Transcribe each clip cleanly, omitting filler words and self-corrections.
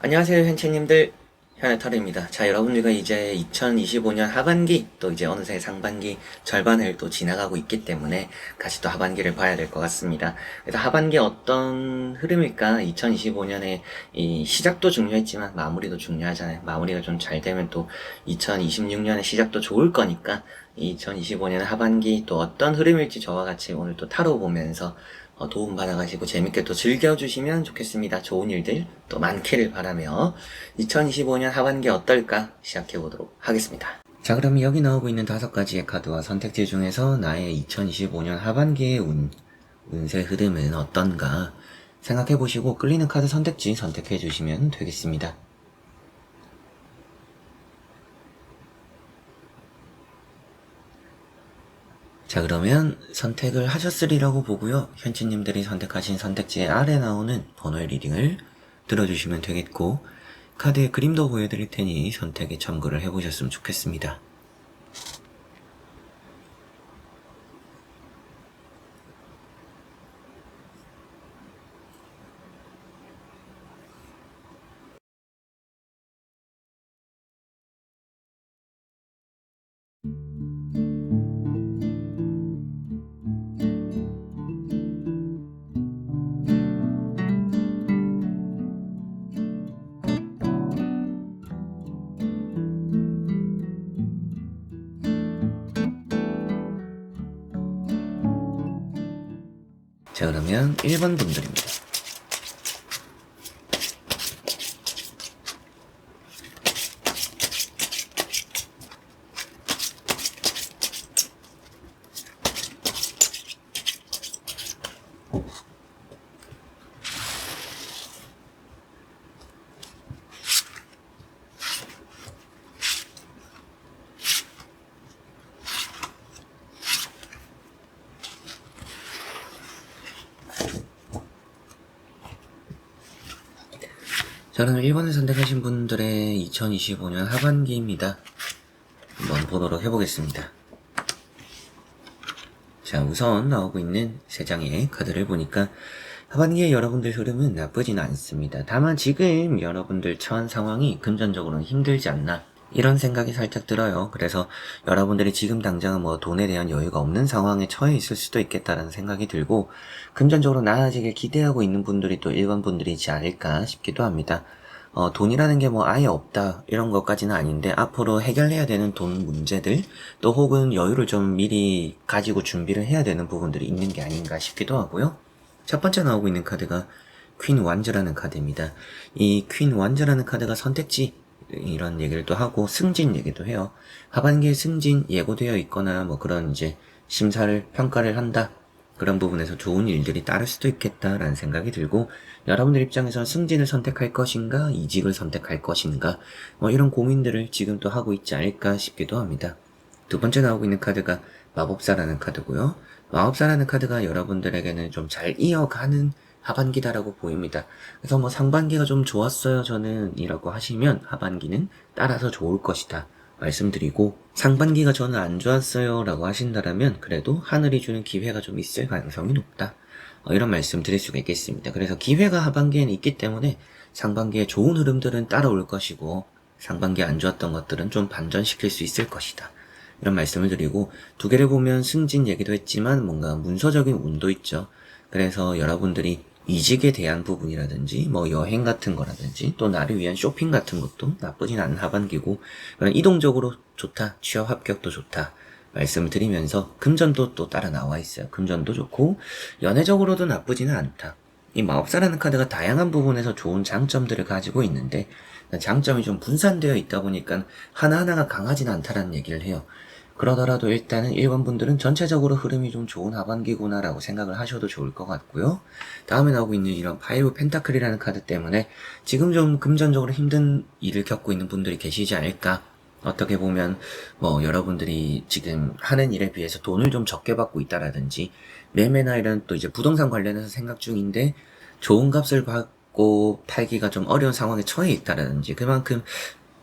안녕하세요, 현채님들. 현해탈입니다. 자, 여러분들과 이제 2025년 하반기, 또 이제 어느새 상반기 절반을 또 지나가고 있기 때문에 같이 또 하반기를 봐야 될 것 같습니다. 그래서 하반기 어떤 흐름일까? 2025년에 이 시작도 중요했지만 마무리도 중요하잖아요. 마무리가 좀 잘 되면 또 2026년의 시작도 좋을 거니까 2025년 하반기 또 어떤 흐름일지 저와 같이 오늘 또 타로 보면서 도움 받아가시고 재밌게 또 즐겨주시면 좋겠습니다. 좋은 일들 또 많기를 바라며 2025년 하반기 어떨까 시작해보도록 하겠습니다. 자, 그럼 여기 나오고 있는 5가지의 카드와 선택지 중에서 나의 2025년 하반기의 운세 흐름은 어떤가 생각해보시고 끌리는 카드 선택지 선택해주시면 되겠습니다. 자, 그러면 선택을 하셨으리라고 보고요. 현치님들이 선택하신 선택지의 아래 나오는 번호의 리딩을 들어주시면 되겠고, 카드의 그림도 보여드릴 테니 선택에 참고를 해보셨으면 좋겠습니다. 자, 그러면 1번 분들입니다. 저는 1번을 선택하신 분들의 2025년 하반기입니다. 한번 보도록 해보겠습니다. 자, 우선 나오고 있는 3장의 카드를 보니까 하반기에 여러분들 흐름은 나쁘진 않습니다. 다만 지금 여러분들 처한 상황이 금전적으로는 힘들지 않나 이런 생각이 살짝 들어요. 그래서 여러분들이 지금 당장은 뭐 돈에 대한 여유가 없는 상황에 처해 있을 수도 있겠다라는 생각이 들고 금전적으로 나아지길 기대하고 있는 분들이 또 1번 분들이지 않을까 싶기도 합니다. 돈이라는 게 뭐 아예 없다 이런 것까지는 아닌데 앞으로 해결해야 되는 돈 문제들 또 혹은 여유를 좀 미리 가지고 준비를 해야 되는 부분들이 있는 게 아닌가 싶기도 하고요. 첫 번째 나오고 있는 카드가 퀸 완즈라는 카드입니다. 이 퀸 완즈라는 카드가 선택지 이런 얘기를 또 하고 승진 얘기도 해요. 하반기에 승진 예고되어 있거나 뭐 그런 이제 심사를 평가를 한다. 그런 부분에서 좋은 일들이 따를 수도 있겠다라는 생각이 들고 여러분들 입장에서 승진을 선택할 것인가 이직을 선택할 것인가 뭐 이런 고민들을 지금 또 하고 있지 않을까 싶기도 합니다. 두 번째 나오고 있는 카드가 마법사라는 카드고요. 마법사라는 카드가 여러분들에게는 좀 잘 이어가는 하반기다라고 보입니다. 그래서 뭐 상반기가 좀 좋았어요 저는 이라고 하시면 하반기는 따라서 좋을 것이다 말씀드리고 상반기가 저는 안 좋았어요 라고 하신다라면 그래도 하늘이 주는 기회가 좀 있을 가능성이 높다 이런 말씀 드릴 수가 있겠습니다. 그래서 기회가 하반기에는 있기 때문에 상반기에 좋은 흐름들은 따라올 것이고 상반기에 안 좋았던 것들은 좀 반전시킬 수 있을 것이다 이런 말씀을 드리고 두 개를 보면 승진 얘기도 했지만 뭔가 문서적인 운도 있죠. 그래서 여러분들이 이직에 대한 부분이라든지 뭐 여행 같은 거라든지 또 나를 위한 쇼핑 같은 것도 나쁘진 않은 하반기고 그런 이동적으로 좋다 취업 합격도 좋다 말씀을 드리면서 금전도 또 따라 나와 있어요. 금전도 좋고 연애적으로도 나쁘지는 않다. 이 마법사라는 카드가 다양한 부분에서 좋은 장점들을 가지고 있는데 장점이 좀 분산되어 있다 보니까 하나하나가 강하진 않다라는 얘기를 해요. 그러더라도 일단은 1번 분들은 전체적으로 흐름이 좀 좋은 하반기구나 라고 생각을 하셔도 좋을 것 같고요. 다음에 나오고 있는 이런 파이브 펜타클이라는 카드 때문에 지금 좀 금전적으로 힘든 일을 겪고 있는 분들이 계시지 않을까. 어떻게 보면 뭐 여러분들이 지금 하는 일에 비해서 돈을 좀 적게 받고 있다라든지 매매나 이런 또 이제 부동산 관련해서 생각 중인데 좋은 값을 받고 팔기가 좀 어려운 상황에 처해 있다라든지 그만큼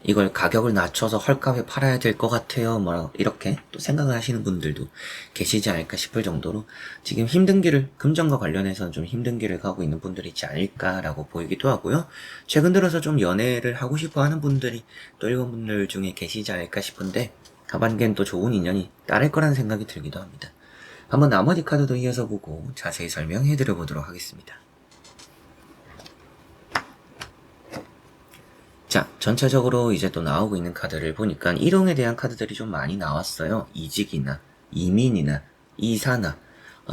이걸 가격을 낮춰서 헐값에 팔아야 될 것 같아요. 뭐 이렇게 또 생각을 하시는 분들도 계시지 않을까 싶을 정도로 지금 힘든 길을, 금전과 관련해서는 좀 힘든 길을 가고 있는 분들이 있지 않을까라고 보이기도 하고요. 최근 들어서 좀 연애를 하고 싶어 하는 분들이 또 일본 분들 중에 계시지 않을까 싶은데 하반기엔 또 좋은 인연이 따를 거라는 생각이 들기도 합니다. 한번 나머지 카드도 이어서 보고 자세히 설명해 드려 보도록 하겠습니다. 자, 전체적으로 이제 또 나오고 있는 카드를 보니까 이동에 대한 카드들이 좀 많이 나왔어요. 이직이나 이민이나 이사나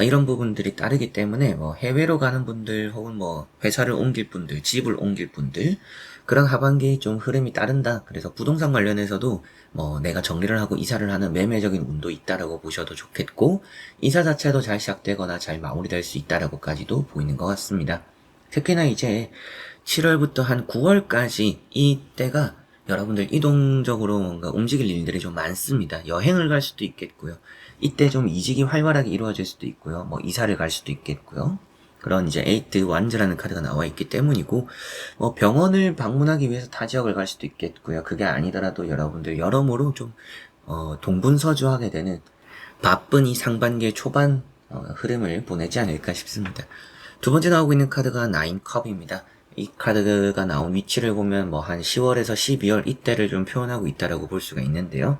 이런 부분들이 따르기 때문에 뭐 해외로 가는 분들 혹은 뭐 회사를 옮길 분들, 집을 옮길 분들 그런 하반기 좀 흐름이 따른다. 그래서 부동산 관련해서도 뭐 내가 정리를 하고 이사를 하는 매매적인 운도 있다라고 보셔도 좋겠고 이사 자체도 잘 시작되거나 잘 마무리될 수 있다라고까지도 보이는 것 같습니다. 특히나 이제 7월부터 한 9월까지 이때가 여러분들 이동적으로 뭔가 움직일 일들이 좀 많습니다. 여행을 갈 수도 있겠고요. 이때 좀 이직이 활발하게 이루어질 수도 있고요. 뭐 이사를 갈 수도 있겠고요. 그런 이제 에이트 완즈라는 카드가 나와 있기 때문이고 뭐 병원을 방문하기 위해서 타 지역을 갈 수도 있겠고요. 그게 아니더라도 여러분들 여러모로 좀 동분서주하게 되는 바쁜 이 상반기 초반 흐름을 보내지 않을까 싶습니다. 두 번째 나오고 있는 카드가 9컵입니다. 이 카드가 나온 위치를 보면 뭐 한 10월에서 12월 이때를 좀 표현하고 있다라고 볼 수가 있는데요.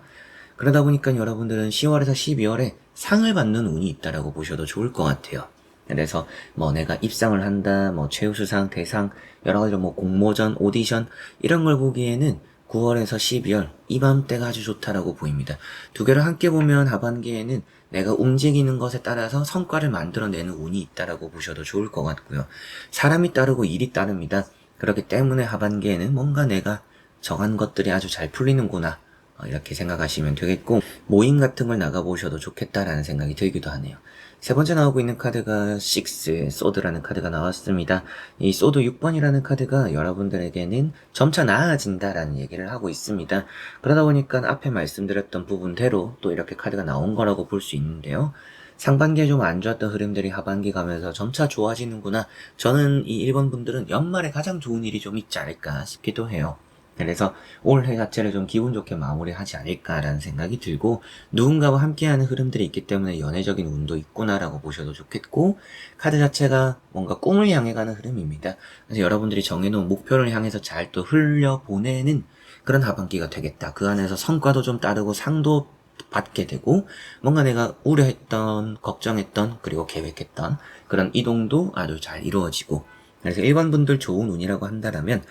그러다 보니까 여러분들은 10월에서 12월에 상을 받는 운이 있다라고 보셔도 좋을 것 같아요. 그래서 뭐 내가 입상을 한다, 뭐 최우수상, 대상, 여러 가지로 뭐 공모전, 오디션 이런 걸 보기에는 9월에서 12월 이맘때가 아주 좋다라고 보입니다. 두 개를 함께 보면 하반기에는 내가 움직이는 것에 따라서 성과를 만들어내는 운이 있다라고 보셔도 좋을 것 같고요. 사람이 따르고 일이 따릅니다. 그렇기 때문에 하반기에는 뭔가 내가 정한 것들이 아주 잘 풀리는구나 이렇게 생각하시면 되겠고 모임 같은 걸 나가보셔도 좋겠다라는 생각이 들기도 하네요. 세 번째 나오고 있는 카드가 6, 소드라는 카드가 나왔습니다. 이 소드 6번이라는 카드가 여러분들에게는 점차 나아진다라는 얘기를 하고 있습니다. 그러다 보니까 앞에 말씀드렸던 부분대로 또 이렇게 카드가 나온 거라고 볼 수 있는데요. 상반기에 좀 안 좋았던 흐름들이 하반기 가면서 점차 좋아지는구나. 저는 이 1번 분들은 연말에 가장 좋은 일이 좀 있지 않을까 싶기도 해요. 그래서 올해 자체를 좀 기분 좋게 마무리하지 않을까라는 생각이 들고 누군가와 함께하는 흐름들이 있기 때문에 연애적인 운도 있구나라고 보셔도 좋겠고 카드 자체가 뭔가 꿈을 향해 가는 흐름입니다. 그래서 여러분들이 정해놓은 목표를 향해서 잘 또 흘려보내는 그런 하반기가 되겠다. 그 안에서 성과도 좀 따르고 상도 받게 되고 뭔가 내가 우려했던, 걱정했던, 그리고 계획했던 그런 이동도 아주 잘 이루어지고 그래서 일반 분들 좋은 운이라고 한다면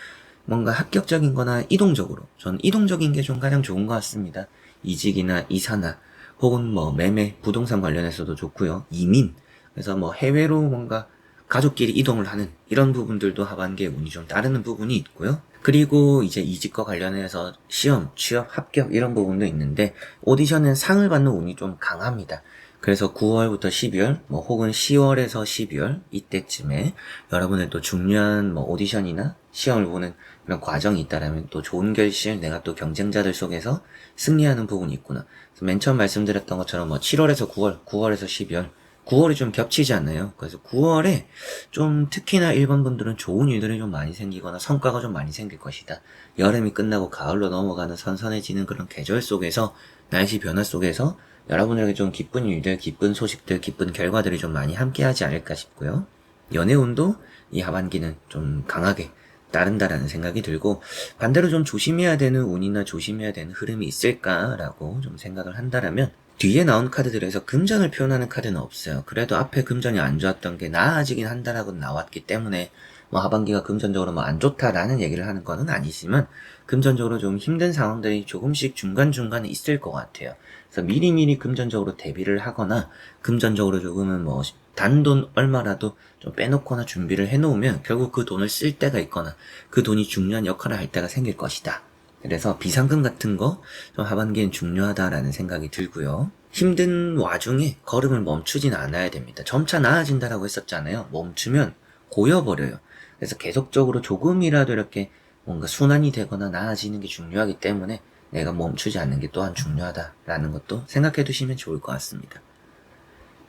뭔가 합격적인 거나 이동적으로 전 이동적인 게 좀 가장 좋은 것 같습니다. 이직이나 이사나 혹은 뭐 매매, 부동산 관련해서도 좋고요. 이민, 그래서 뭐 해외로 뭔가 가족끼리 이동을 하는 이런 부분들도 하반기에 운이 좀 따르는 부분이 있고요. 그리고 이제 이직과 관련해서 시험, 취업, 합격 이런 부분도 있는데 오디션은 상을 받는 운이 좀 강합니다. 그래서 9월부터 12월, 뭐 혹은 10월에서 12월 이때쯤에 여러분의 또 중요한 뭐 오디션이나 시험을 보는 그런 과정이 있다라면 또 좋은 결실, 내가 또 경쟁자들 속에서 승리하는 부분이 있구나. 그래서 맨 처음 말씀드렸던 것처럼 뭐 7월에서 9월, 9월에서 12월, 9월이 좀 겹치지 않나요? 그래서 9월에 좀 특히나 일본 분들은 좋은 일들이 좀 많이 생기거나 성과가 좀 많이 생길 것이다. 여름이 끝나고 가을로 넘어가는 선선해지는 그런 계절 속에서 날씨 변화 속에서 여러분에게 좀 기쁜 일들, 기쁜 소식들, 기쁜 결과들이 좀 많이 함께하지 않을까 싶고요. 연애운도 이 하반기는 좀 강하게 따른다라는 생각이 들고 반대로 좀 조심해야 되는 운이나 조심해야 되는 흐름이 있을까라고 좀 생각을 한다라면 뒤에 나온 카드들에서 금전을 표현하는 카드는 없어요. 그래도 앞에 금전이 안 좋았던 게 나아지긴 한다라고 나왔기 때문에 뭐 하반기가 금전적으로 뭐 안 좋다라는 얘기를 하는 거는 아니지만 금전적으로 좀 힘든 상황들이 조금씩 중간중간에 있을 것 같아요. 그래서 미리미리 금전적으로 대비를 하거나 금전적으로 조금은 뭐 단돈 얼마라도 좀 빼놓거나 준비를 해놓으면 결국 그 돈을 쓸 때가 있거나 그 돈이 중요한 역할을 할 때가 생길 것이다. 그래서 비상금 같은 거 좀 하반기엔 중요하다라는 생각이 들고요. 힘든 와중에 걸음을 멈추진 않아야 됩니다. 점차 나아진다라고 했었잖아요. 멈추면 고여버려요. 그래서 계속적으로 조금이라도 이렇게 뭔가 순환이 되거나 나아지는 게 중요하기 때문에 내가 멈추지 않는 게 또한 중요하다라는 것도 생각해 두시면 좋을 것 같습니다.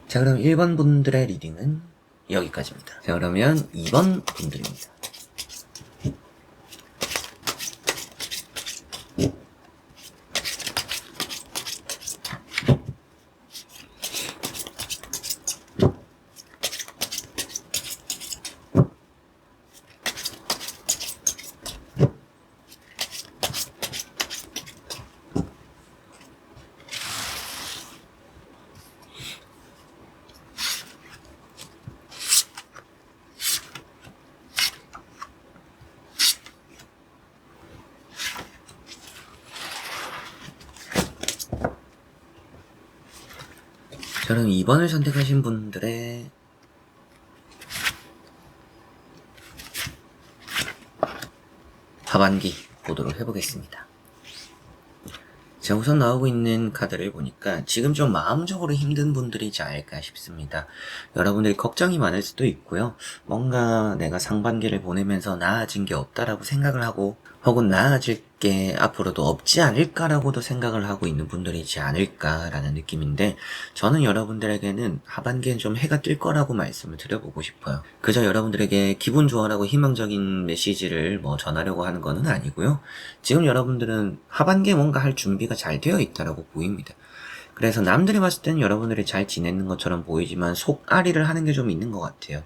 자, 그럼 1번 분들의 리딩은 여기까지입니다. 자, 그러면 2번 분들입니다. 그럼 2번을 선택하신 분들의 하반기 보도록 해보겠습니다. 자, 우선 나오고 있는 카드를 보니까 지금 좀 마음적으로 힘든 분들이지 않을까 싶습니다. 여러분들이 걱정이 많을 수도 있고요. 뭔가 내가 상반기를 보내면서 나아진 게 없다라고 생각을 하고, 혹은 나아질 게 앞으로도 없지 않을까라고도 생각을 하고 있는 분들이지 않을까라는 느낌인데, 저는 여러분들에게는 하반기엔 좀 해가 뜰 거라고 말씀을 드려보고 싶어요. 그저 여러분들에게 기분 좋아라고 희망적인 메시지를 전하려고 하는 거는 아니고요. 지금 여러분들은 하반기에 뭔가 할 준비가 잘 되어 있다라고 보입니다. 그래서 남들이 봤을 때는 여러분들이 잘 지내는 것처럼 보이지만 속앓이를 하는 게 좀 있는 것 같아요.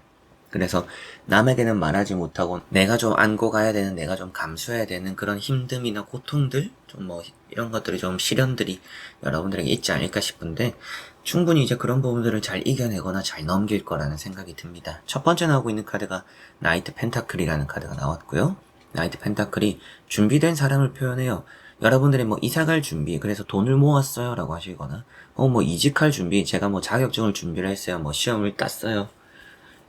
그래서 남에게는 말하지 못하고 내가 좀 안고 가야 되는, 내가 좀 감수해야 되는 그런 힘듦이나 고통들, 좀 이런 것들이 좀 시련들이 여러분들에게 있지 않을까 싶은데, 충분히 이제 그런 부분들을 잘 이겨내거나 잘 넘길 거라는 생각이 듭니다. 첫 번째 나오고 있는 카드가 나이트 펜타클이라는 카드가 나왔고요. 나이트 펜타클이 준비된 사람을 표현해요. 여러분들이 이사갈 준비, 그래서 돈을 모았어요 라고 하시거나, 이직할 준비, 제가 자격증을 준비를 했어요, 시험을 땄어요,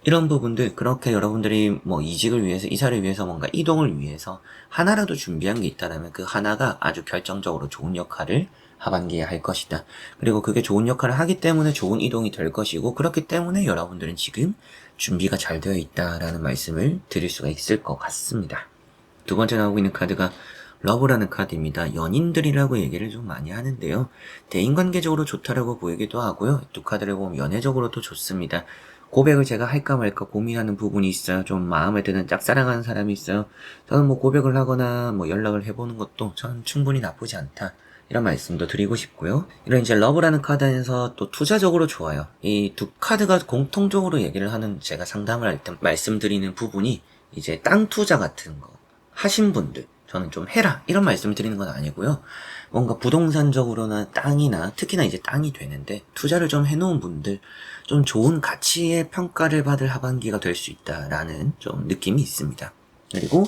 이런 부분들, 그렇게 여러분들이 이직을 위해서, 이사를 위해서, 뭔가 이동을 위해서 하나라도 준비한 게 있다면 그 하나가 아주 결정적으로 좋은 역할을 하반기에 할 것이다. 그리고 그게 좋은 역할을 하기 때문에 좋은 이동이 될 것이고, 그렇기 때문에 여러분들은 지금 준비가 잘 되어 있다라는 말씀을 드릴 수가 있을 것 같습니다. 두 번째 나오고 있는 카드가 러브라는 카드입니다. 연인들이라고 얘기를 좀 많이 하는데요. 대인관계적으로 좋다라고 보이기도 하고요. 두 카드를 보면 연애적으로도 좋습니다. 고백을 제가 할까 말까 고민하는 부분이 있어요. 좀 마음에 드는 짝사랑하는 사람이 있어요. 저는 고백을 하거나 연락을 해보는 것도 저는 충분히 나쁘지 않다, 이런 말씀도 드리고 싶고요. 이런 이제 러브라는 카드에서 또 투자적으로 좋아요. 이 두 카드가 공통적으로 얘기를 하는, 제가 상담을 할 때 말씀드리는 부분이 이제 땅 투자 같은 거 하신 분들, 저는 좀 해라, 이런 말씀을 드리는 건 아니고요. 뭔가 부동산적으로나 땅이나, 특히나 이제 땅이 되는데 투자를 좀 해놓은 분들, 좀 좋은 가치의 평가를 받을 하반기가 될 수 있다라는 좀 느낌이 있습니다. 그리고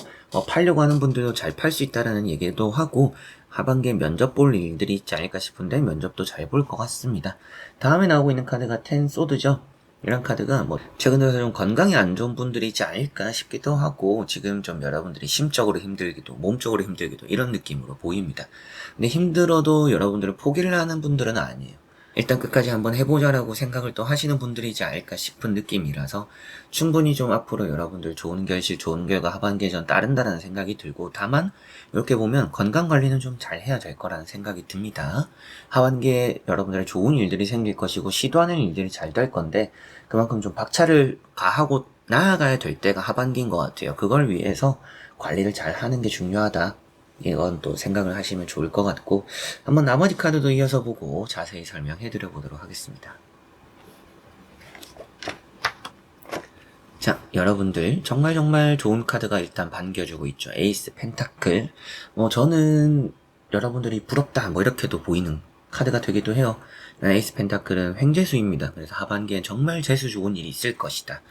팔려고 하는 분들도 잘 팔 수 있다라는 얘기도 하고, 하반기에 면접 볼 일들이 있지 않을까 싶은데 면접도 잘 볼 것 같습니다. 다음에 나오고 있는 카드가 텐 소드죠. 이런 카드가 최근 들어서 좀 건강이 안 좋은 분들이 있지 않을까 싶기도 하고, 지금 좀 여러분들이 심적으로 힘들기도, 몸적으로 힘들기도, 이런 느낌으로 보입니다. 근데 힘들어도 여러분들을 포기를 하는 분들은 아니에요. 일단 끝까지 한번 해보자라고 생각을 또 하시는 분들이지 않을까 싶은 느낌이라서, 충분히 좀 앞으로 여러분들 좋은 결실, 좋은 결과 하반기에 전 따른다라는 생각이 들고, 다만 이렇게 보면 건강관리는 좀 잘 해야 될 거라는 생각이 듭니다. 하반기에 여러분들의 좋은 일들이 생길 것이고 시도하는 일들이 잘 될 건데, 그만큼 좀 박차를 가하고 나아가야 될 때가 하반기인 것 같아요. 그걸 위해서 관리를 잘 하는 게 중요하다, 이건 또 생각을 하시면 좋을 것 같고, 한번 나머지 카드도 이어서 보고 자세히 설명해 드려 보도록 하겠습니다. 자, 여러분들 정말 좋은 카드가 일단 반겨주고 있죠. 에이스 펜타클. 저는 여러분들이 부럽다 이렇게도 보이는 카드가 되기도 해요. 에이스 펜타클은 횡재수입니다. 그래서 하반기엔 정말 재수 좋은 일이 있을 것이다.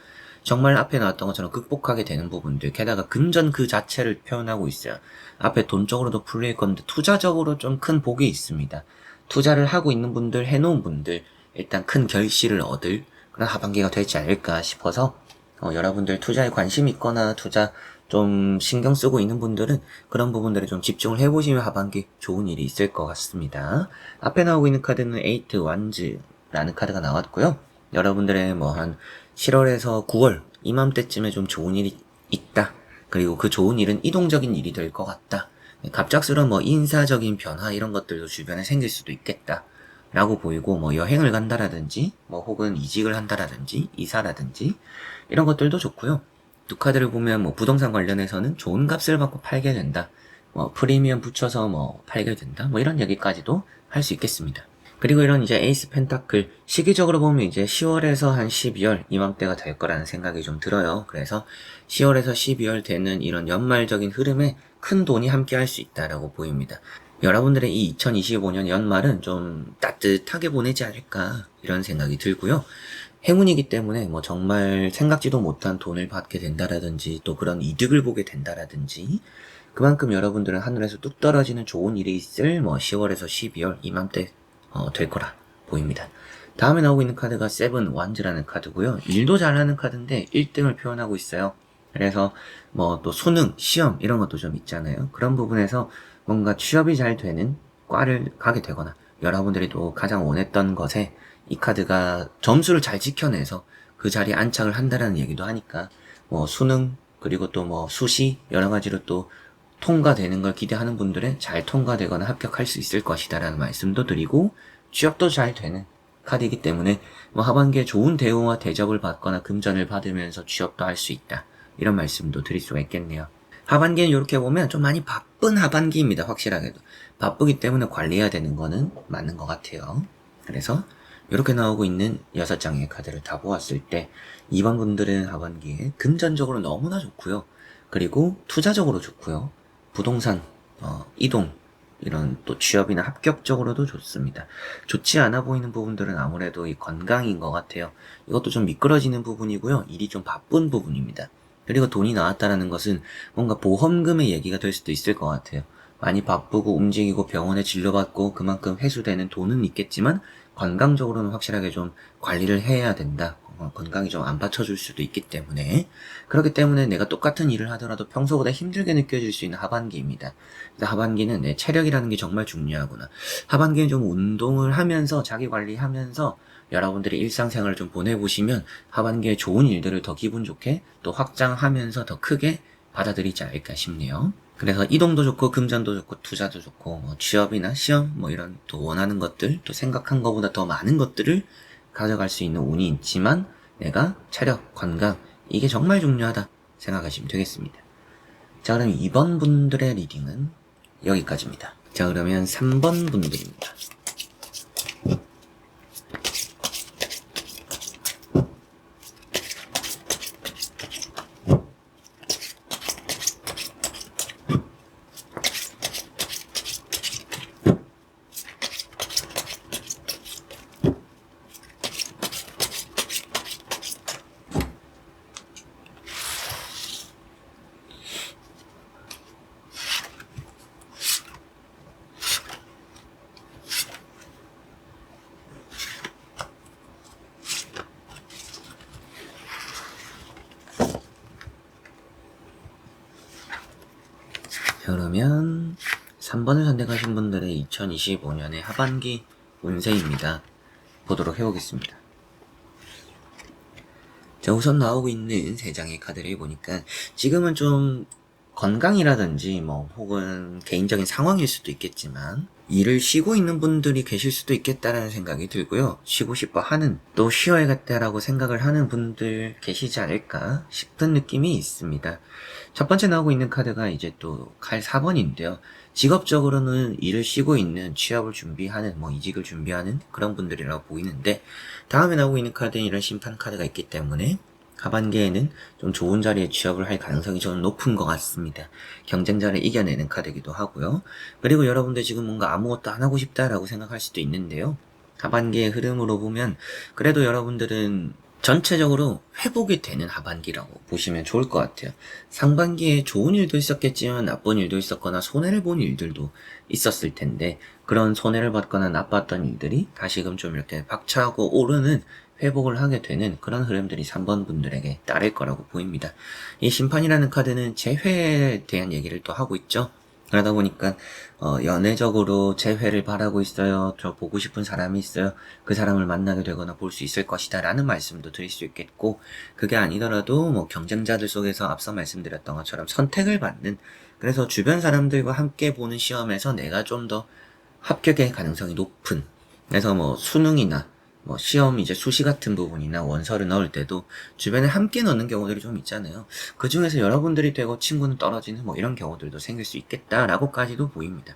정말 앞에 나왔던 것처럼 극복하게 되는 부분들, 게다가 금전 그 자체를 표현하고 있어요. 앞에 돈적으로도 풀릴 건데 투자적으로 좀 큰 복이 있습니다. 투자를 하고 있는 분들, 해놓은 분들, 일단 큰 결실을 얻을 그런 하반기가 되지 않을까 싶어서, 여러분들 투자에 관심 있거나 투자 좀 신경 쓰고 있는 분들은 그런 부분들에 좀 집중을 해보시면 하반기 좋은 일이 있을 것 같습니다. 앞에 나오고 있는 카드는 에이트 완즈라는 카드가 나왔고요. 여러분들의 한 7월에서 9월 이맘때쯤에 좀 좋은 일이 있다. 그리고 그 좋은 일은 이동적인 일이 될 것 같다. 갑작스러운 인사적인 변화, 이런 것들도 주변에 생길 수도 있겠다 라고 보이고, 여행을 간다라든지 혹은 이직을 한다라든지 이사라든지 이런 것들도 좋고요. 두 카드를 보면 부동산 관련해서는 좋은 값을 받고 팔게 된다, 프리미엄 붙여서 팔게 된다, 이런 얘기까지도 할 수 있겠습니다. 그리고 이런 이제 에이스 펜타클, 시기적으로 보면 이제 10월에서 한 12월 이맘때가 될 거라는 생각이 좀 들어요. 그래서 10월에서 12월 되는 이런 연말적인 흐름에 큰 돈이 함께 할 수 있다라고 보입니다. 여러분들의 이 2025년 연말은 좀 따뜻하게 보내지 않을까, 이런 생각이 들고요. 행운이기 때문에 정말 생각지도 못한 돈을 받게 된다라든지, 또 그런 이득을 보게 된다라든지, 그만큼 여러분들은 하늘에서 뚝 떨어지는 좋은 일이 있을 10월에서 12월 이맘때 될 거라 보입니다. 다음에 나오고 있는 카드가 세븐 완즈라는 카드고요. 일도 잘하는 카드인데 1등을 표현하고 있어요. 그래서 뭐 또 수능, 시험 이런 것도 좀 있잖아요. 그런 부분에서 뭔가 취업이 잘 되는 과를 가게 되거나 여러분들이 또 가장 원했던 것에 이 카드가 점수를 잘 지켜내서 그 자리에 안착을 한다라는 얘기도 하니까 뭐 수능 그리고 또 뭐 수시 여러 가지로 또 통과되는 걸 기대하는 분들은 잘 통과되거나 합격할 수 있을 것이다라는 말씀도 드리고 취업도 잘 되는 카드이기 때문에 뭐 하반기에 좋은 대우와 대접을 받거나 금전을 받으면서 취업도 할 수 있다. 이런 말씀도 드릴 수가 있겠네요. 하반기는 이렇게 보면 좀 많이 바쁜 하반기입니다. 확실하게도. 바쁘기 때문에 관리해야 되는 거는 맞는 것 같아요. 그래서 이렇게 나오고 있는 6장의 카드를 다 보았을 때 2번 분들은 하반기에 금전적으로 너무나 좋고요. 그리고 투자적으로 좋고요. 부동산, 이동, 이런 또 취업이나 합격적으로도 좋습니다. 좋지 않아 보이는 부분들은 아무래도 이 건강인 것 같아요. 이것도 좀 미끄러지는 부분이고요. 일이 좀 바쁜 부분입니다. 그리고 돈이 나왔다는 것은 뭔가 보험금의 얘기가 될 수도 있을 것 같아요. 많이 바쁘고 움직이고 병원에 진료받고 그만큼 회수되는 돈은 있겠지만 건강적으로는 확실하게 좀 관리를 해야 된다. 건강이 좀 안 받쳐줄 수도 있기 때문에 그렇기 때문에 내가 똑같은 일을 하더라도 평소보다 힘들게 느껴질 수 있는 하반기입니다. 그래서 하반기는 내 체력이라는 게 정말 중요하구나. 하반기에 좀 운동을 하면서 자기 관리하면서 여러분들이 일상생활을 좀 보내보시면 하반기에 좋은 일들을 더 기분 좋게 또 확장하면서 더 크게 받아들이지 않을까 싶네요. 그래서 이동도 좋고 금전도 좋고 투자도 좋고 뭐 취업이나 시험 뭐 이런 또 원하는 것들 또 생각한 것보다 더 많은 것들을 가져갈 수 있는 운이 있지만 내가 체력, 건강 이게 정말 중요하다 생각하시면 되겠습니다. 자 그럼 2번 분들의 리딩은 여기까지입니다. 자 그러면 3번 분들입니다. 그러면 3번을 선택하신 분들의 2025년의 하반기 운세입니다. 보도록 해보겠습니다. 자, 우선 나오고 있는 3장의 카드를 보니까 지금은 좀 건강이라든지 뭐 혹은 개인적인 상황일 수도 있겠지만 일을 쉬고 있는 분들이 계실 수도 있겠다라는 생각이 들고요. 쉬고 싶어 하는 또 쉬어야겠다라고 생각을 하는 분들 계시지 않을까 싶은 느낌이 있습니다. 첫 번째 나오고 있는 카드가 이제 또 칼 4번인데요. 직업적으로는 일을 쉬고 있는 취업을 준비하는 뭐 이직을 준비하는 그런 분들이라고 보이는데 다음에 나오고 있는 카드는 이런 심판 카드가 있기 때문에 하반기에는 좀 좋은 자리에 취업을 할 가능성이 좀 높은 것 같습니다. 경쟁자를 이겨내는 카드이기도 하고요. 그리고 여러분들 지금 뭔가 아무것도 안 하고 싶다라고 생각할 수도 있는데요. 하반기의 흐름으로 보면 그래도 여러분들은 전체적으로 회복이 되는 하반기라고 보시면 좋을 것 같아요. 상반기에 좋은 일도 있었겠지만 나쁜 일도 있었거나 손해를 본 일들도 있었을 텐데 그런 손해를 받거나 나빴던 일들이 다시금 좀 이렇게 박차고 오르는 회복을 하게 되는 그런 흐름들이 3번 분들에게 따를 거라고 보입니다. 이 심판이라는 카드는 재회에 대한 얘기를 또 하고 있죠. 그러다 보니까 연애적으로 재회를 바라고 있어요. 저 보고 싶은 사람이 있어요. 그 사람을 만나게 되거나 볼 수 있을 것이다 라는 말씀도 드릴 수 있겠고 그게 아니더라도 뭐 경쟁자들 속에서 앞서 말씀드렸던 것처럼 선택을 받는 그래서 주변 사람들과 함께 보는 시험에서 내가 좀 더 합격의 가능성이 높은 그래서 뭐 수능이나 뭐 시험 이제 수시 같은 부분이나 원서를 넣을 때도 주변에 함께 넣는 경우들이 좀 있잖아요. 그 중에서 여러분들이 되고 친구는 떨어지는 뭐 이런 경우들도 생길 수 있겠다라고까지도 보입니다.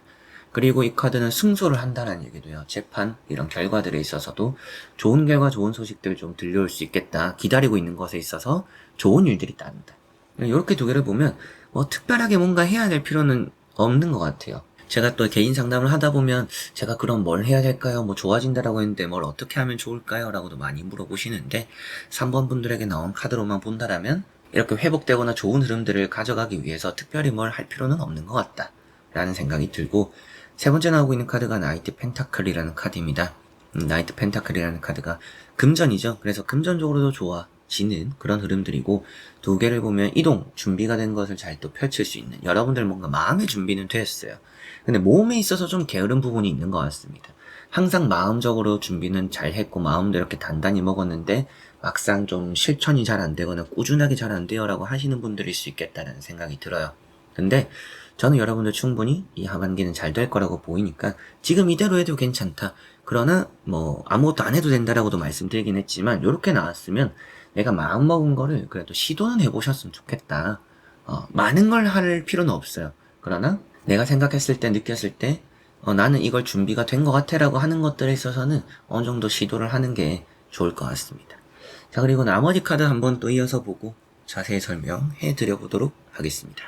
그리고 이 카드는 승소를 한다는 얘기도요. 재판 이런 결과들에 있어서도 좋은 결과 좋은 소식들 좀 들려올 수 있겠다. 기다리고 있는 것에 있어서 좋은 일들이 따른다. 이렇게 두 개를 보면 뭐 특별하게 뭔가 해야 될 필요는 없는 것 같아요. 제가 또 개인 상담을 하다 보면 제가 그럼 뭘 해야 될까요? 뭐 좋아진다라고 했는데 뭘 어떻게 하면 좋을까요? 라고도 많이 물어보시는데 3번 분들에게 나온 카드로만 본다라면 이렇게 회복되거나 좋은 흐름들을 가져가기 위해서 특별히 뭘 할 필요는 없는 것 같다 라는 생각이 들고 세 번째 나오고 있는 카드가 나이트 펜타클이라는 카드입니다. 나이트 펜타클이라는 카드가 금전이죠. 그래서 금전적으로도 좋아지는 그런 흐름들이고, 두 개를 보면 이동, 준비가 된 것을 잘 또 펼칠 수 있는, 여러분들 뭔가 마음의 준비는 됐어요. 근데 몸에 있어서 좀 게으른 부분이 있는 것 같습니다. 항상 마음적으로 준비는 잘 했고 마음도 이렇게 단단히 먹었는데 막상 좀 실천이 잘 안 되거나 꾸준하게 잘 안 돼요 라고 하시는 분들일 수 있겠다는 생각이 들어요. 근데 저는 여러분들 충분히 이 하반기는 잘 될 거라고 보이니까 지금 이대로 해도 괜찮다. 그러나 뭐 아무것도 안 해도 된다라고도 말씀드리긴 했지만 이렇게 나왔으면 내가 마음먹은 거를 그래도 시도는 해보셨으면 좋겠다. 많은 걸 할 필요는 없어요. 그러나 내가 생각했을 때 느꼈을 때 나는 이걸 준비가 된 것 같아 라고 하는 것들에 있어서는 어느 정도 시도를 하는 게 좋을 것 같습니다. 자, 그리고 나머지 카드 한번 또 이어서 보고 자세히 설명해 드려 보도록 하겠습니다.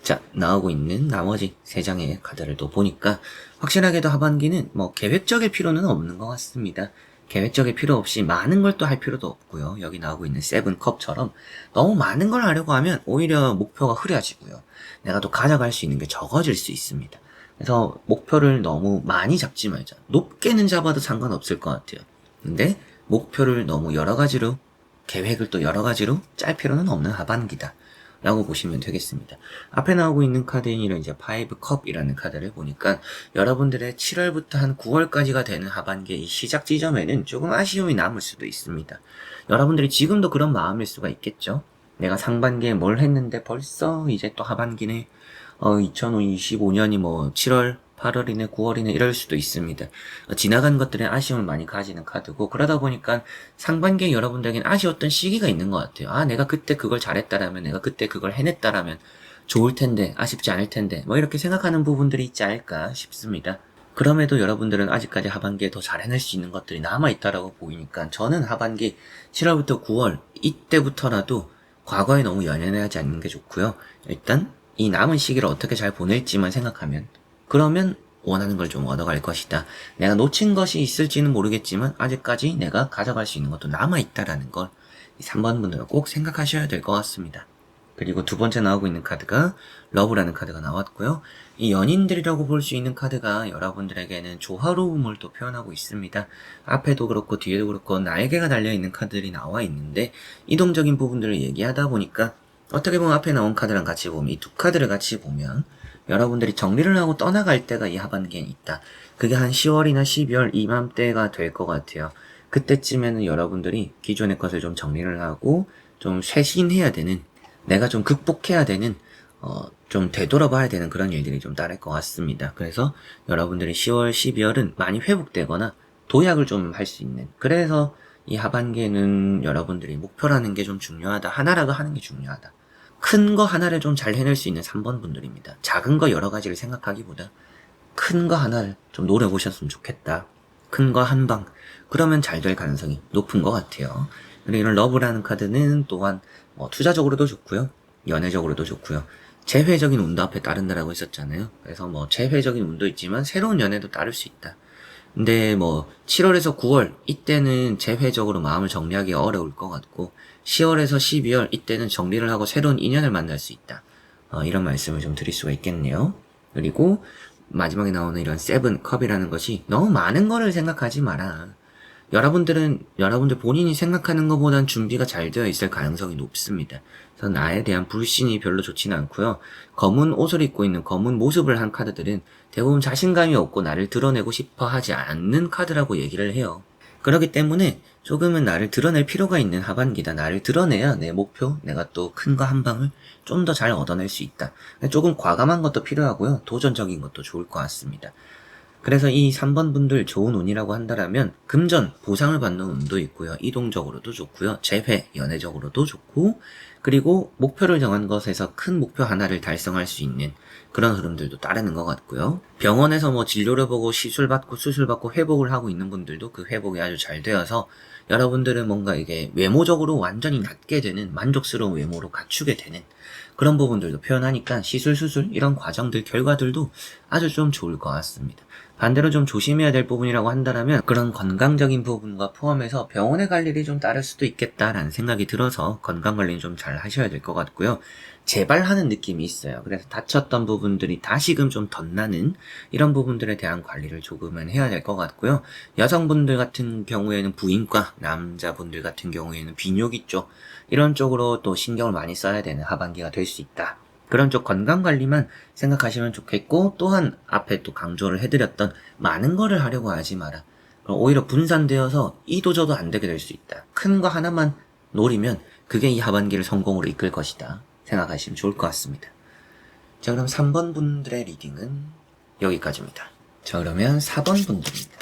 자, 나오고 있는 나머지 3장의 카드를 또 보니까 확실하게도 하반기는 뭐 계획적일 필요는 없는 것 같습니다. 계획적일 필요 없이 많은 걸 또 할 필요도 없고요. 여기 나오고 있는 세븐컵처럼 너무 많은 걸 하려고 하면 오히려 목표가 흐려지고요. 내가 또 가져갈 수 있는 게 적어질 수 있습니다. 그래서 목표를 너무 많이 잡지 말자. 높게는 잡아도 상관없을 것 같아요. 근데 목표를 너무 여러 가지로, 계획을 또 여러 가지로 짤 필요는 없는 하반기다 라고 보시면 되겠습니다. 앞에 나오고 있는 카드인 이런 이제 5컵이라는 카드를 보니까 여러분들의 7월부터 한 9월까지가 되는 하반기의 이 시작 지점에는 조금 아쉬움이 남을 수도 있습니다. 여러분들이 지금도 그런 마음일 수가 있겠죠. 내가 상반기에 뭘 했는데 벌써 이제 또 하반기네. 2025년이 뭐 7월, 8월이네, 9월이네 이럴 수도 있습니다. 지나간 것들에 아쉬움을 많이 가지는 카드고, 그러다 보니까 상반기에 여러분들에겐 아쉬웠던 시기가 있는 것 같아요. 아, 내가 그때 그걸 잘했다라면, 내가 그때 그걸 해냈다라면 좋을 텐데, 아쉽지 않을 텐데, 뭐 이렇게 생각하는 부분들이 있지 않을까 싶습니다. 그럼에도 여러분들은 아직까지 하반기에 더 잘 해낼 수 있는 것들이 남아있다라고 보이니까 저는 하반기 7월부터 9월 이때부터라도 과거에 너무 연연하지 않는 게 좋고요. 일단 이 남은 시기를 어떻게 잘 보낼지만 생각하면, 그러면 원하는 걸 좀 얻어갈 것이다. 내가 놓친 것이 있을지는 모르겠지만 아직까지 내가 가져갈 수 있는 것도 남아있다라는 걸 3번 분들은 꼭 생각하셔야 될 것 같습니다. 그리고 두 번째 나오고 있는 카드가 러브라는 카드가 나왔고요. 이 연인들이라고 볼 수 있는 카드가 여러분들에게는 조화로움을 또 표현하고 있습니다. 앞에도 그렇고 뒤에도 그렇고 날개가 달려있는 카드들이 나와 있는데 이동적인 부분들을 얘기하다 보니까 어떻게 보면 앞에 나온 카드랑 같이 보면, 이 두 카드를 같이 보면 여러분들이 정리를 하고 떠나갈 때가 이 하반기엔 있다. 그게 한 10월이나 12월 이맘때가 될 것 같아요. 그때쯤에는 여러분들이 기존의 것을 좀 정리를 하고 좀 쇄신해야 되는, 내가 좀 극복해야 되는, 좀 되돌아봐야 되는 그런 일들이 좀 따를 것 같습니다. 그래서 여러분들이 10월, 12월은 많이 회복되거나 도약을 좀 할 수 있는, 그래서 이 하반기에는 여러분들이 목표라는 게 좀 중요하다. 하나라도 하는 게 중요하다. 큰 거 하나를 좀 잘 해낼 수 있는 3번 분들입니다. 작은 거 여러 가지를 생각하기보다 큰 거 하나를 좀 노려보셨으면 좋겠다. 큰 거 한 방. 그러면 잘 될 가능성이 높은 것 같아요. 그리고 이런 러브라는 카드는 또한 투자적으로도 좋고요. 연애적으로도 좋고요. 재회적인 운도 앞에 따른다라고 했었잖아요. 그래서 재회적인 운도 있지만 새로운 연애도 따를 수 있다. 근데 7월에서 9월 이때는 재회적으로 마음을 정리하기 어려울 것 같고 10월에서 12월 이때는 정리를 하고 새로운 인연을 만날 수 있다. 이런 말씀을 좀 드릴 수가 있겠네요. 그리고 마지막에 나오는 이런 세븐컵이라는 것이 너무 많은 거를 생각하지 마라. 여러분들 본인이 생각하는 것보단 준비가 잘 되어 있을 가능성이 높습니다. 그래서 나에 대한 불신이 별로 좋지는 않고요. 검은 옷을 입고 있는 검은 모습을 한 카드들은 대부분 자신감이 없고 나를 드러내고 싶어 하지 않는 카드라고 얘기를 해요. 그렇기 때문에 조금은 나를 드러낼 필요가 있는 하반기다. 나를 드러내야 내 목표, 내가 또 큰 거 한 방을 좀 더 잘 얻어낼 수 있다. 조금 과감한 것도 필요하고요. 도전적인 것도 좋을 것 같습니다. 그래서 이 3번 분들 좋은 운이라고 한다라면 금전, 보상을 받는 운도 있고요. 이동적으로도 좋고요. 재회, 연애적으로도 좋고, 그리고 목표를 정한 것에서 큰 목표 하나를 달성할 수 있는 그런 흐름들도 따르는 것 같고요. 병원에서 진료를 보고 시술받고 수술받고 회복을 하고 있는 분들도 그 회복이 아주 잘 되어서 여러분들은 뭔가 이게 외모적으로 완전히 낫게 되는, 만족스러운 외모로 갖추게 되는 그런 부분들도 표현하니까 시술, 수술 이런 과정들, 결과들도 아주 좀 좋을 것 같습니다. 반대로 좀 조심해야 될 부분이라고 한다면 그런 건강적인 부분과 포함해서 병원에 갈 일이 좀 따를 수도 있겠다라는 생각이 들어서 건강관리는 좀 잘 하셔야 될 것 같고요. 재발하는 느낌이 있어요. 그래서 다쳤던 부분들이 다시금 좀 덧나는 이런 부분들에 대한 관리를 조금은 해야 될 것 같고요. 여성분들 같은 경우에는 부인과, 남자분들 같은 경우에는 비뇨기 쪽, 이런 쪽으로 또 신경을 많이 써야 되는 하반기가 될 수 있다. 그런 쪽 건강관리만 생각하시면 좋겠고, 또한 앞에 또 강조를 해드렸던 많은 거를 하려고 하지 마라. 오히려 분산되어서 이도저도 안 되게 될 수 있다. 큰 거 하나만 노리면 그게 이 하반기를 성공으로 이끌 것이다 생각하시면 좋을 것 같습니다. 자, 그럼 3번 분들의 리딩은 여기까지입니다. 자, 그러면 4번 분들입니다.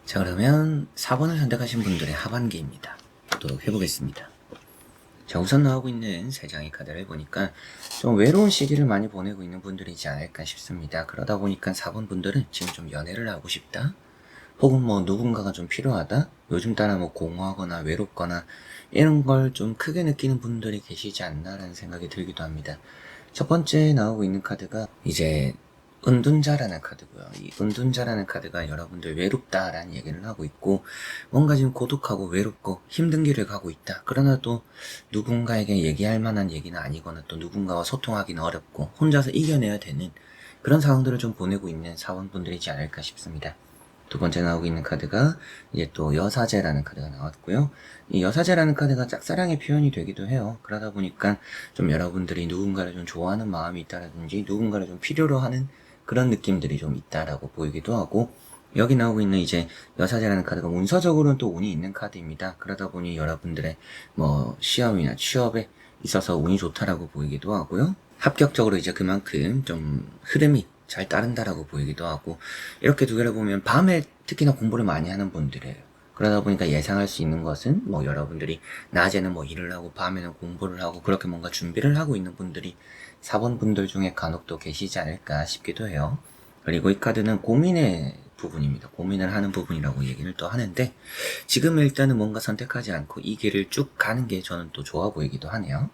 자, 그러면 4번을 선택하신 분들의 하반기입니다. 보도록 해보겠습니다. 자, 우선 나오고 있는 3장의 카드를 보니까 좀 외로운 시기를 많이 보내고 있는 분들이지 않을까 싶습니다. 그러다 보니까 4번 분들은 지금 좀 연애를 하고 싶다, 혹은 뭐 누군가가 좀 필요하다, 요즘 따라 뭐 공허하거나 외롭거나 이런 걸 좀 크게 느끼는 분들이 계시지 않나라는 생각이 들기도 합니다. 첫 번째 나오고 있는 카드가 이제 은둔자라는 카드고요. 이 은둔자라는 카드가 여러분들 외롭다라는 얘기를 하고 있고, 뭔가 지금 고독하고 외롭고 힘든 길을 가고 있다. 그러나 또 누군가에게 얘기할 만한 얘기는 아니거나 또 누군가와 소통하기는 어렵고 혼자서 이겨내야 되는 그런 상황들을 좀 보내고 있는 사원분들이지 않을까 싶습니다. 두 번째 나오고 있는 카드가 이제 또 여사제라는 카드가 나왔고요. 이 여사제라는 카드가 짝사랑의 표현이 되기도 해요. 그러다 보니까 좀 여러분들이 누군가를 좀 좋아하는 마음이 있다라든지 누군가를 좀 필요로 하는 그런 느낌들이 좀 있다라고 보이기도 하고, 여기 나오고 있는 이제 여사제라는 카드가 문서적으로는 또 운이 있는 카드입니다. 그러다 보니 여러분들의 뭐 시험이나 취업에 있어서 운이 좋다라고 보이기도 하고요. 합격적으로 이제 그만큼 좀 흐름이 잘 따른다라고 보이기도 하고, 이렇게 두 개를 보면 밤에 특히나 공부를 많이 하는 분들이에요. 그러다 보니까 예상할 수 있는 것은 뭐 여러분들이 낮에는 뭐 일을 하고 밤에는 공부를 하고 그렇게 뭔가 준비를 하고 있는 분들이 4번 분들 중에 간혹 또 계시지 않을까 싶기도 해요. 그리고 이 카드는 고민의 부분입니다. 고민을 하는 부분이라고 얘기를 또 하는데, 지금 일단은 뭔가 선택하지 않고 이 길을 쭉 가는 게 저는 또 좋아 보이기도 하네요.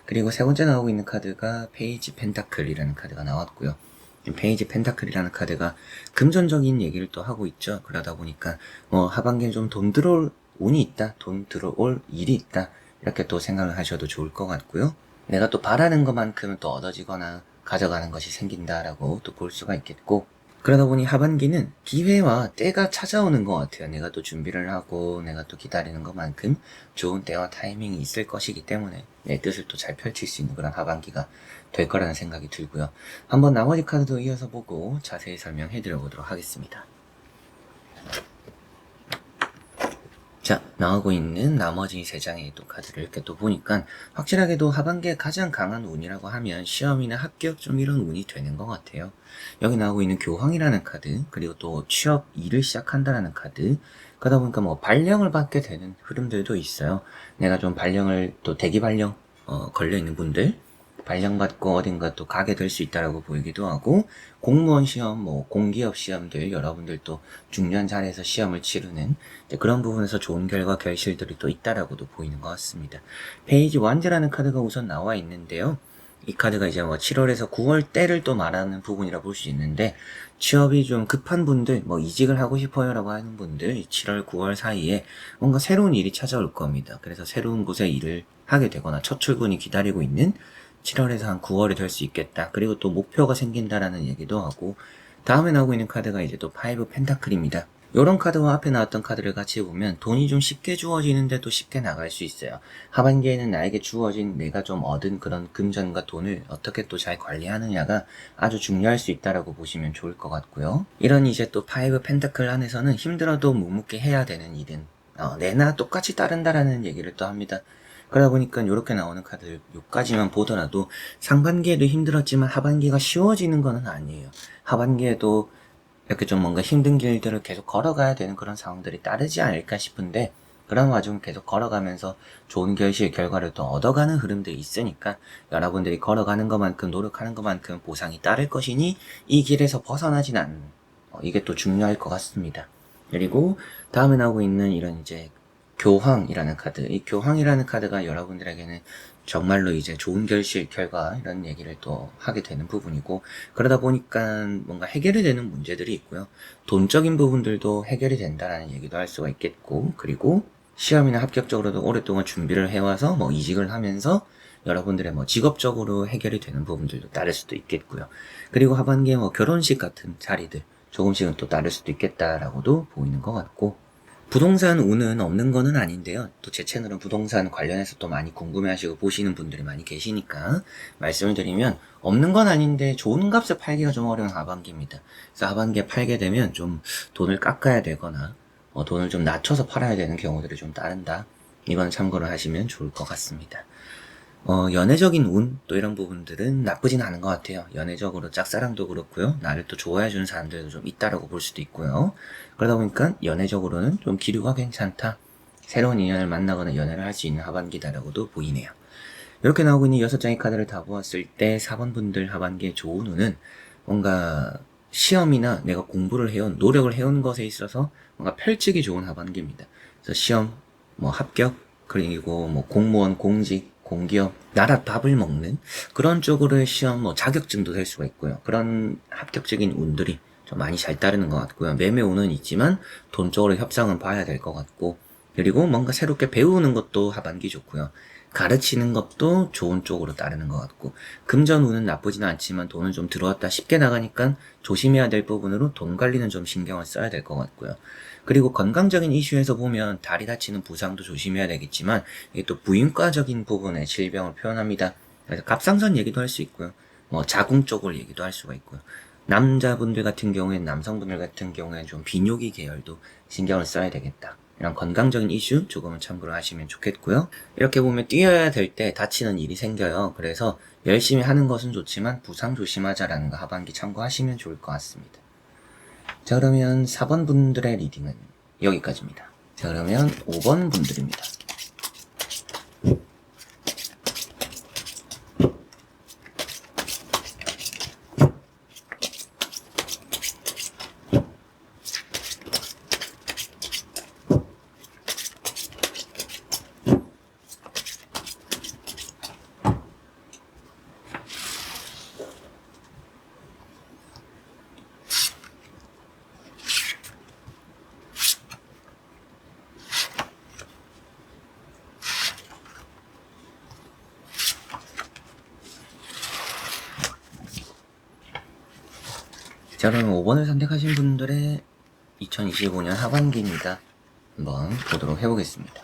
그리고 세 번째 나오고 있는 카드가 페이지 펜타클이라는 카드가 나왔고요. 페이지 펜타클이라는 카드가 금전적인 얘기를 또 하고 있죠. 그러다 보니까 뭐 하반기에 좀 돈 들어올 운이 있다, 돈 들어올 일이 있다, 이렇게 또 생각을 하셔도 좋을 것 같고요. 내가 또 바라는 것만큼은 또 얻어지거나 가져가는 것이 생긴다라고 또 볼 수가 있겠고, 그러다 보니 하반기는 기회와 때가 찾아오는 것 같아요. 내가 또 준비를 하고 내가 또 기다리는 것만큼 좋은 때와 타이밍이 있을 것이기 때문에 내 뜻을 또 잘 펼칠 수 있는 그런 하반기가 될 거라는 생각이 들고요. 한번 나머지 카드도 이어서 보고 자세히 설명해 드려보도록 하겠습니다. 자, 나오고 있는 나머지 3장의 또 카드를 이렇게 또 보니까 확실하게도 하반기에 가장 강한 운이라고 하면 시험이나 합격 좀 이런 운이 되는 것 같아요. 여기 나오고 있는 교황이라는 카드, 그리고 또 취업 일을 시작한다라는 카드, 그러다 보니까 뭐 발령을 받게 되는 흐름들도 있어요. 내가 좀 발령을 또 대기 발령 걸려있는 분들, 발령받고 어딘가 또 가게 될 수 있다라고 보이기도 하고, 공무원 시험, 뭐 공기업 시험들 여러분들 또 중요한 자리에서 시험을 치르는 그런 부분에서 좋은 결과 결실들이 또 있다라고도 보이는 것 같습니다. 페이지 완제라는 카드가 우선 나와 있는데요. 이 카드가 이제 뭐 7월에서 9월 때를 또 말하는 부분이라 볼 수 있는데, 취업이 좀 급한 분들, 뭐 이직을 하고 싶어요라고 하는 분들, 7월, 9월 사이에 뭔가 새로운 일이 찾아올 겁니다. 그래서 새로운 곳에 일을 하게 되거나 첫 출근이 기다리고 있는 7월에서 한 9월이 될 수 있겠다. 그리고 또 목표가 생긴다라는 얘기도 하고, 다음에 나오고 있는 카드가 이제 또 5 펜타클입니다. 요런 카드와 앞에 나왔던 카드를 같이 보면 돈이 좀 쉽게 주어지는데 또 쉽게 나갈 수 있어요. 하반기에는 나에게 주어진 내가 좀 얻은 그런 금전과 돈을 어떻게 또 잘 관리하느냐가 아주 중요할 수 있다라고 보시면 좋을 것 같고요. 이런 이제 또 5 펜타클 안에서는 힘들어도 묵묵히 해야 되는 일은 내나 똑같이 따른다라는 얘기를 또 합니다. 그러다 보니까 이렇게 나오는 카드 요까지만 보더라도 상반기에도 힘들었지만 하반기가 쉬워지는 건 아니에요. 하반기에도 이렇게 좀 뭔가 힘든 길들을 계속 걸어가야 되는 그런 상황들이 따르지 않을까 싶은데, 그런 와중 계속 걸어가면서 좋은 결과를 또 얻어가는 흐름들이 있으니까 여러분들이 걸어가는 것만큼 노력하는 것만큼 보상이 따를 것이니 이 길에서 벗어나진 않는, 이게 또 중요할 것 같습니다. 그리고 다음에 나오고 있는 이런 이제 교황이라는 카드, 이 교황이라는 카드가 여러분들에게는 정말로 이제 좋은 결과 이런 얘기를 또 하게 되는 부분이고, 그러다 보니까 뭔가 해결이 되는 문제들이 있고요. 돈적인 부분들도 해결이 된다라는 얘기도 할 수가 있겠고, 그리고 시험이나 합격적으로도 오랫동안 준비를 해와서 뭐 이직을 하면서 여러분들의 뭐 직업적으로 해결이 되는 부분들도 따를 수도 있겠고요. 그리고 하반기에 뭐 결혼식 같은 자리들 조금씩은 또 따를 수도 있겠다라고도 보이는 것 같고, 부동산 운은 없는 거는 아닌데요. 또 제 채널은 부동산 관련해서 또 많이 궁금해하시고 보시는 분들이 많이 계시니까 말씀을 드리면, 없는 건 아닌데 좋은 값에 팔기가 좀 어려운 하반기입니다. 그래서 하반기에 팔게 되면 좀 돈을 깎아야 되거나 돈을 좀 낮춰서 팔아야 되는 경우들이 좀 따른다. 이건 참고를 하시면 좋을 것 같습니다. 연애적인 운, 또 이런 부분들은 나쁘진 않은 것 같아요. 연애적으로 짝사랑도 그렇고요. 나를 또 좋아해주는 사람들도 좀 있다라고 볼 수도 있고요. 그러다 보니까 연애적으로는 좀 기류가 괜찮다. 새로운 인연을 만나거나 연애를 할 수 있는 하반기다라고도 보이네요. 이렇게 나오고 있는 6장의 카드를 다 보았을 때 4번 분들 하반기에 좋은 운은 뭔가 시험이나 내가 공부를 해온, 노력을 해온 것에 있어서 뭔가 펼치기 좋은 하반기입니다. 그래서 시험, 뭐 합격, 그리고 뭐 공무원, 공직, 공기업, 나라 밥을 먹는 그런 쪽으로의 시험, 뭐 자격증도 될 수가 있고요. 그런 합격적인 운들이 좀 많이 잘 따르는 것 같고요. 매매 운은 있지만 돈 쪽으로 협상은 봐야 될 것 같고, 그리고 뭔가 새롭게 배우는 것도 하반기 좋고요. 가르치는 것도 좋은 쪽으로 따르는 것 같고, 금전 운은 나쁘지는 않지만 돈은 좀 들어왔다 쉽게 나가니까 조심해야 될 부분으로 돈 관리는 좀 신경을 써야 될 것 같고요. 그리고 건강적인 이슈에서 보면 다리 다치는 부상도 조심해야 되겠지만, 이게 또 부인과적인 부분의 질병을 표현합니다. 그래서 갑상선 얘기도 할 수 있고요. 뭐 자궁 쪽을 얘기도 할 수가 있고요. 남자분들 같은 경우에는, 남성분들 같은 경우에는 좀 비뇨기 계열도 신경을 써야 되겠다. 이런 건강적인 이슈 조금은 참고를 하시면 좋겠고요. 이렇게 보면 뛰어야 될 때 다치는 일이 생겨요. 그래서 열심히 하는 것은 좋지만 부상 조심하자라는 거 하반기 참고하시면 좋을 것 같습니다. 자, 그러면 4번 분들의 리딩은 여기까지입니다. 자, 그러면 5번 분들입니다. 자, 그럼 5번을 선택하신 분들의 2025년 하반기입니다. 한번 보도록 해보겠습니다.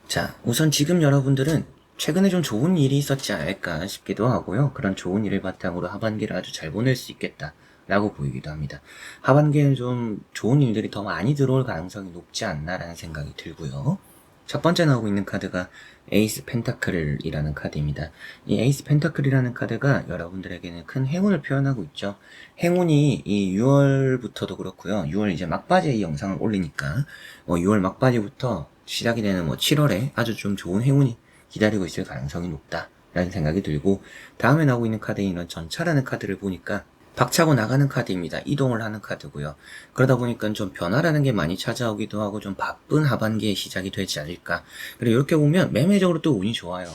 자, 우선 지금 여러분들은 최근에 좀 좋은 일이 있었지 않을까 싶기도 하고요. 그런 좋은 일을 바탕으로 하반기를 아주 잘 보낼 수 있겠다 라고 보이기도 합니다. 하반기에는 좀 좋은 일들이 더 많이 들어올 가능성이 높지 않나라는 생각이 들고요. 첫 번째 나오고 있는 카드가 에이스 펜타클이라는 카드입니다. 이 에이스 펜타클이라는 카드가 여러분들에게는 큰 행운을 표현하고 있죠. 행운이 이 6월부터도 그렇고요. 6월 이제 막바지에 이 영상을 올리니까 6월 막바지부터 시작이 되는 7월에 아주 좀 좋은 행운이 기다리고 있을 가능성이 높다라는 생각이 들고, 다음에 나오고 있는 카드인 이런 전차라는 카드를 보니까 박차고 나가는 카드입니다. 이동을 하는 카드고요. 그러다 보니까 좀 변화라는 게 많이 찾아오기도 하고 좀 바쁜 하반기의 시작이 되지 않을까. 그리고 이렇게 보면 매매적으로 또 운이 좋아요.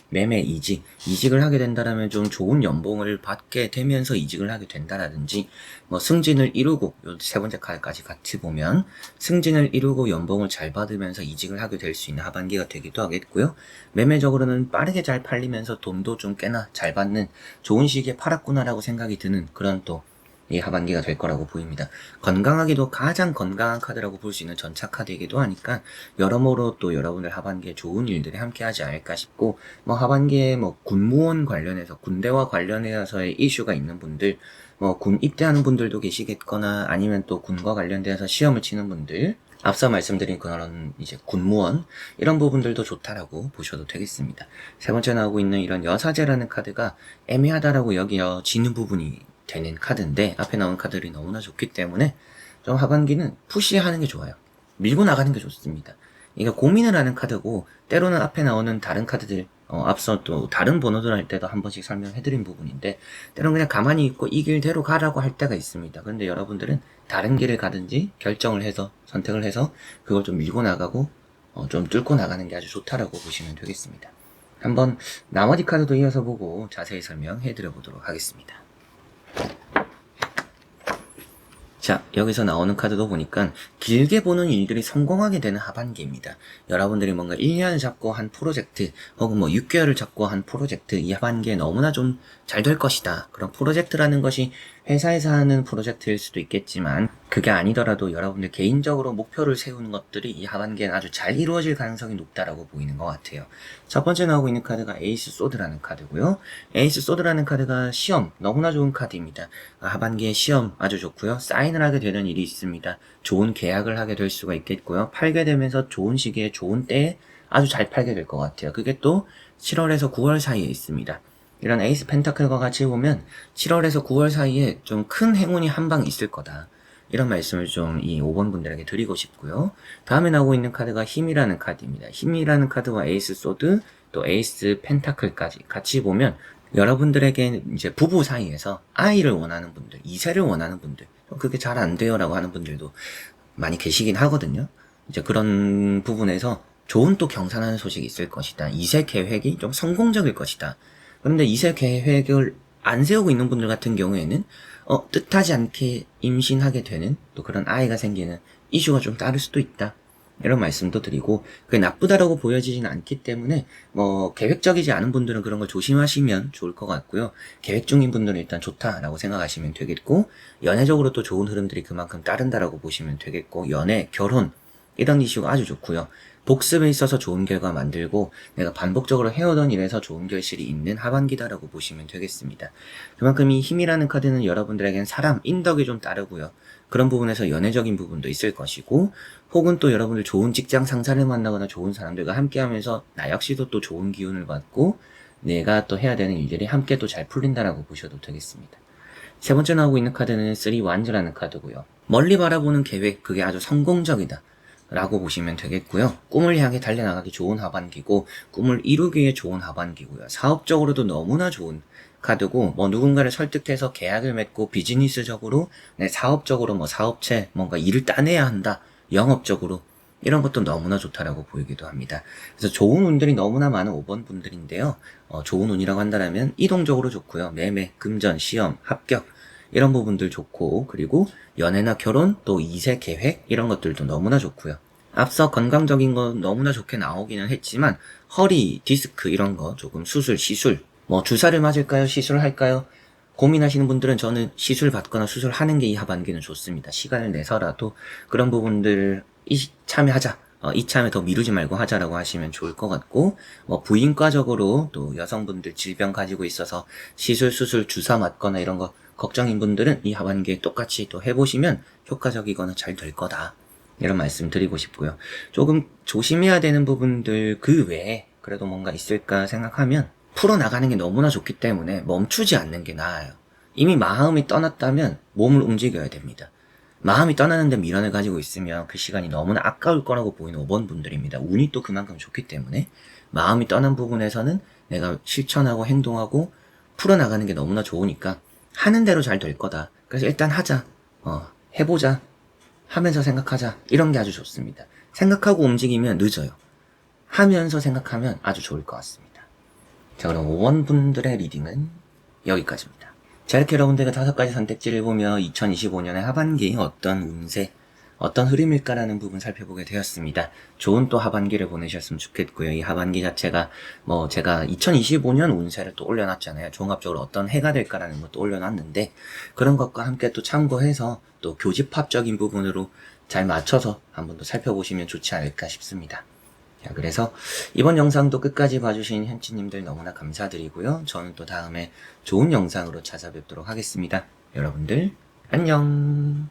매매 이직을 하게 된다라면 좀 좋은 연봉을 받게 되면서 이직을 하게 된다라든지, 뭐 승진을 이루고, 요 세 번째 카드까지 같이 보면 승진을 이루고 연봉을 잘 받으면서 이직을 하게 될 수 있는 하반기가 되기도 하겠고요. 매매적으로는 빠르게 잘 팔리면서 돈도 좀 꽤나 잘 받는 좋은 시기에 팔았구나라고 생각이 드는 그런 또 이 하반기가 될 거라고 보입니다. 건강하게도 가장 건강한 카드라고 볼 수 있는 전차 카드이기도 하니까 여러모로 또 여러분들 하반기에 좋은 일들이 함께하지 않을까 싶고, 뭐 하반기에 뭐 군무원 관련해서 군대와 관련해서의 이슈가 있는 분들, 뭐 군 입대하는 분들도 계시겠거나 아니면 또 군과 관련돼서 시험을 치는 분들, 앞서 말씀드린 그런 이제 군무원 이런 부분들도 좋다라고 보셔도 되겠습니다. 세 번째 나오고 있는 이런 여사제라는 카드가 애매하다라고 여겨지는 부분이 되는 카드인데, 앞에 나온 카드들이 너무나 좋기 때문에 좀 하반기는 푸시하는 게 좋아요. 밀고 나가는 게 좋습니다. 이게 고민을 하는 카드고, 때로는 앞에 나오는 다른 카드들, 앞서 또 다른 번호들 할 때도 한 번씩 설명해드린 부분인데, 때로는 그냥 가만히 있고 이 길대로 가라고 할 때가 있습니다. 그런데 여러분들은 다른 길을 가든지 결정을 해서, 선택을 해서 그걸 좀 밀고 나가고 좀 뚫고 나가는 게 아주 좋다라고 보시면 되겠습니다. 한번 나머지 카드도 이어서 보고 자세히 설명해 드려 보도록 하겠습니다. 자, 여기서 나오는 카드도 보니까 길게 보는 일들이 성공하게 되는 하반기입니다. 여러분들이 뭔가 1년을 잡고 한 프로젝트 혹은 뭐 6개월을 잡고 한 프로젝트, 이 하반기에 너무나 좀 잘 될 것이다. 그런 프로젝트라는 것이 회사에서 하는 프로젝트일 수도 있겠지만 그게 아니더라도 여러분들 개인적으로 목표를 세우는 것들이 이 하반기에는 아주 잘 이루어질 가능성이 높다라고 보이는 것 같아요. 첫 번째 나오고 있는 카드가 에이스 소드라는 카드고요. 에이스 소드라는 카드가 시험, 너무나 좋은 카드입니다. 하반기에 시험 아주 좋고요. 사인을 하게 되는 일이 있습니다. 좋은 계약을 하게 될 수가 있겠고요. 팔게 되면서 좋은 시기에 좋은 때에 아주 잘 팔게 될 것 같아요. 그게 또 7월에서 9월 사이에 있습니다. 이런 에이스 펜타클과 같이 보면 7월에서 9월 사이에 좀 큰 행운이 한 방 있을 거다. 이런 말씀을 좀 이 5번 분들에게 드리고 싶고요. 다음에 나오고 있는 카드가 힘이라는 카드입니다. 힘이라는 카드와 에이스 소드, 또 에이스 펜타클까지 같이 보면 여러분들에게 이제 부부 사이에서 아이를 원하는 분들, 2세를 원하는 분들, 그게 잘 안 돼요 라고 하는 분들도 많이 계시긴 하거든요. 이제 그런 부분에서 좋은 또 경사나는 소식이 있을 것이다. 2세 계획이 좀 성공적일 것이다. 그런데 2세 계획을 안 세우고 있는 분들 같은 경우에는 뜻하지 않게 임신하게 되는 또 그런 아이가 생기는 이슈가 좀 따를 수도 있다. 이런 말씀도 드리고, 그게 나쁘다라고 보여지지는 않기 때문에 뭐 계획적이지 않은 분들은 그런 걸 조심하시면 좋을 것 같고요. 계획 중인 분들은 일단 좋다라고 생각하시면 되겠고, 연애적으로 또 좋은 흐름들이 그만큼 따른다라고 보시면 되겠고, 연애, 결혼 이런 이슈가 아주 좋고요. 복습에 있어서 좋은 결과 만들고 내가 반복적으로 해오던 일에서 좋은 결실이 있는 하반기다라고 보시면 되겠습니다. 그만큼 이 힘이라는 카드는 여러분들에겐 사람, 인덕이 좀 따르고요. 그런 부분에서 연애적인 부분도 있을 것이고, 혹은 또 여러분들 좋은 직장 상사를 만나거나 좋은 사람들과 함께 하면서 나 역시도 또 좋은 기운을 받고 내가 또 해야 되는 일들이 함께 또 잘 풀린다라고 보셔도 되겠습니다. 세 번째 나오고 있는 카드는 3 완즈라는 카드고요. 멀리 바라보는 계획, 그게 아주 성공적이다 라고 보시면 되겠고요. 꿈을 향해 달려나가기 좋은 하반기고, 꿈을 이루기에 좋은 하반기고요. 사업적으로도 너무나 좋은 카드고, 뭐 누군가를 설득해서 계약을 맺고 비즈니스적으로, 사업적으로 뭐 사업체 뭔가 일을 따내야 한다. 영업적으로 이런 것도 너무나 좋다라고 보이기도 합니다. 그래서 좋은 운들이 너무나 많은 5번 분들인데요. 좋은 운이라고 한다면 이동적으로 좋고요. 매매, 금전, 시험, 합격 이런 부분들 좋고, 그리고 연애나 결혼, 또 2세 계획 이런 것들도 너무나 좋고요. 앞서 건강적인 거 너무나 좋게 나오기는 했지만 허리, 디스크 이런 거 조금 수술, 시술, 뭐 주사를 맞을까요? 시술을 할까요? 고민하시는 분들은 저는 시술 받거나 수술하는 게 이 하반기는 좋습니다. 시간을 내서라도 그런 부분들 참여하자. 이참에 더 미루지 말고 하자라고 하시면 좋을 것 같고, 뭐 부인과적으로 또 여성분들 질병 가지고 있어서 시술, 수술, 주사 맞거나 이런 거 걱정인 분들은 이 하반기에 똑같이 또 해보시면 효과적이거나 잘 될 거다. 이런 말씀 드리고 싶고요. 조금 조심해야 되는 부분들 그 외에 그래도 뭔가 있을까 생각하면 풀어나가는 게 너무나 좋기 때문에 멈추지 않는 게 나아요. 이미 마음이 떠났다면 몸을 움직여야 됩니다. 마음이 떠나는데 미련을 가지고 있으면 그 시간이 너무나 아까울 거라고 보이는 5번 분들입니다. 운이 또 그만큼 좋기 때문에 마음이 떠난 부분에서는 내가 실천하고 행동하고 풀어나가는 게 너무나 좋으니까 하는 대로 잘 될 거다. 그래서 일단 하자. 해보자. 하면서 생각하자. 이런 게 아주 좋습니다. 생각하고 움직이면 늦어요. 하면서 생각하면 아주 좋을 것 같습니다. 자, 그럼 5번 분들의 리딩은 여기까지입니다. 자, 이렇게 여러분들과 5가지 선택지를 보며 2025년의 하반기 어떤 운세, 어떤 흐름일까라는 부분 살펴보게 되었습니다. 좋은 또 하반기를 보내셨으면 좋겠고요. 이 하반기 자체가 뭐 제가 2025년 운세를 또 올려놨잖아요. 종합적으로 어떤 해가 될까라는 것도 올려놨는데 그런 것과 함께 또 참고해서 또 교집합적인 부분으로 잘 맞춰서 한번 더 살펴보시면 좋지 않을까 싶습니다. 자, 그래서 이번 영상도 끝까지 봐주신 현치님들 너무나 감사드리고요. 저는 또 다음에 좋은 영상으로 찾아뵙도록 하겠습니다. 여러분들 안녕.